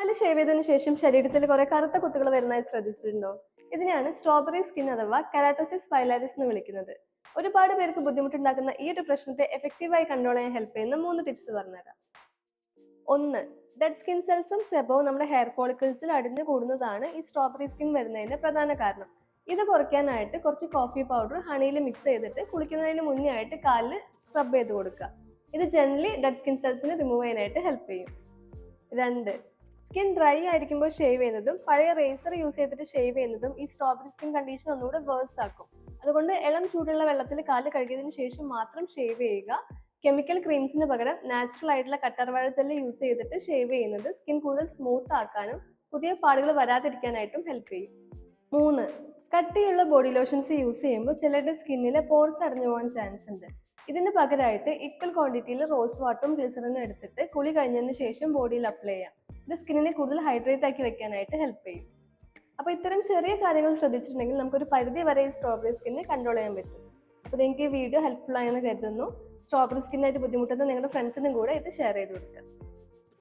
കാല് ഷേവ് ചെയ്തതിനു ശേഷം ശരീരത്തിൽ കുറെ കറുത്ത കുത്തുകൾ വരുന്നതായി ശ്രദ്ധിച്ചിട്ടുണ്ടോ? ഇതിനെയാണ് സ്ട്രോബെറി സ്കിൻ അഥവാ കെരാറ്റോസിസ് പൈലാരിസ് എന്ന് വിളിക്കുന്നത്. ഒരുപാട് പേർക്ക് ബുദ്ധിമുട്ടുണ്ടാക്കുന്ന ഈ ഒരു പ്രശ്നത്തെ എഫക്റ്റീവായി കൺട്രോൾ ചെയ്യാൻ ഹെൽപ്പ് ചെയ്യുന്ന 3 ടിപ്സ് പറഞ്ഞുതരാം. 1. ഡെഡ് സ്കിൻ സെൽസും സെബവും നമ്മുടെ ഹെയർ ഫോളിക്കിൾസിൽ അടിഞ്ഞു കൂടുന്നതാണ് ഈ സ്ട്രോബെറി സ്കിൻ വരുന്നതിന്റെ പ്രധാന കാരണം. ഇത് കുറയ്ക്കാനായിട്ട് കുറച്ച് കോഫി പൗഡർ ഹണിയിൽ മിക്സ് ചെയ്തിട്ട് കുളിക്കുന്നതിന് മുന്നേ ആയിട്ട് കാലിൽ സ്ക്രബ് ചെയ്ത് കൊടുക്കുക. ഇത് ജനറലി ഡെഡ് സ്കിൻ സെൽസിനെ റിമൂവ് ചെയ്യാനായിട്ട് ഹെൽപ്പ് ചെയ്യും. 2. സ്കിൻ ഡ്രൈ ആയിരിക്കുമ്പോൾ ഷേവ് ചെയ്യുന്നതും പഴയ റേസർ യൂസ് ചെയ്തിട്ട് ഷേവ് ചെയ്യുന്നതും ഈ സ്ട്രോബെറി സ്കിൻ കണ്ടീഷൻ ഒന്നുകൂടെ വേഴ്സ് ആക്കും. അതുകൊണ്ട് ഇളം ചൂടുള്ള വെള്ളത്തിൽ കാല് കഴുകിയതിനു ശേഷം മാത്രം ഷേവ് ചെയ്യുക. കെമിക്കൽ ക്രീംസിന് പകരം നാച്ചുറൽ ആയിട്ടുള്ള കറ്റാർവാഴ ജെല്ല് യൂസ് ചെയ്തിട്ട് ഷേവ് ചെയ്യുന്നത് സ്കിൻ കൂടുതൽ സ്മൂത്ത് ആക്കാനും പുതിയ പാടുകൾ വരാതിരിക്കാനായിട്ടും ഹെൽപ്പ് ചെയ്യും. 3. കട്ടിയുള്ള ബോഡി ലോഷൻസ് യൂസ് ചെയ്യുമ്പോൾ ചിലരുടെ സ്കിന്നിലെ പോർസ് അടഞ്ഞു പോകാൻ ചാൻസ് ഉണ്ട്. ഇതിന് പകരമായിട്ട് ഇക്വൽ ക്വാണ്ടിറ്റിയിൽ റോസ് വാട്ടറും ഗ്ലിസറിനും എടുത്തിട്ട് കുളി കഴിഞ്ഞതിന് ശേഷം ബോഡിയിൽ അപ്ലൈ ചെയ്യാം. ഇത് സ്കിന്നിനെ കൂടുതൽ ഹൈഡ്രേറ്റ് ആക്കി വെക്കാനായിട്ട് ഹെൽപ്പ് ചെയ്യും. അപ്പോൾ ഇത്തരം ചെറിയ കാര്യങ്ങൾ ശ്രദ്ധിച്ചിട്ടുണ്ടെങ്കിൽ നമുക്കൊരു പരിധി വരെ ഈ സ്ട്രോബെറി സ്കിന്നെ കൺട്രോൾ ചെയ്യാൻ പറ്റും. അപ്പോൾ നിങ്ങൾക്ക് ഈ വീഡിയോ ഹെൽപ്ഫുൾ ആയെന്ന് കരുതുന്നു. സ്ട്രോബെറി സ്കിന്നായിട്ട് ബുദ്ധിമുട്ടുന്ന നിങ്ങളുടെ ഫ്രണ്ട്സിനും കൂടെ ഇത് ഷെയർ ചെയ്ത് കൊടുക്കുക.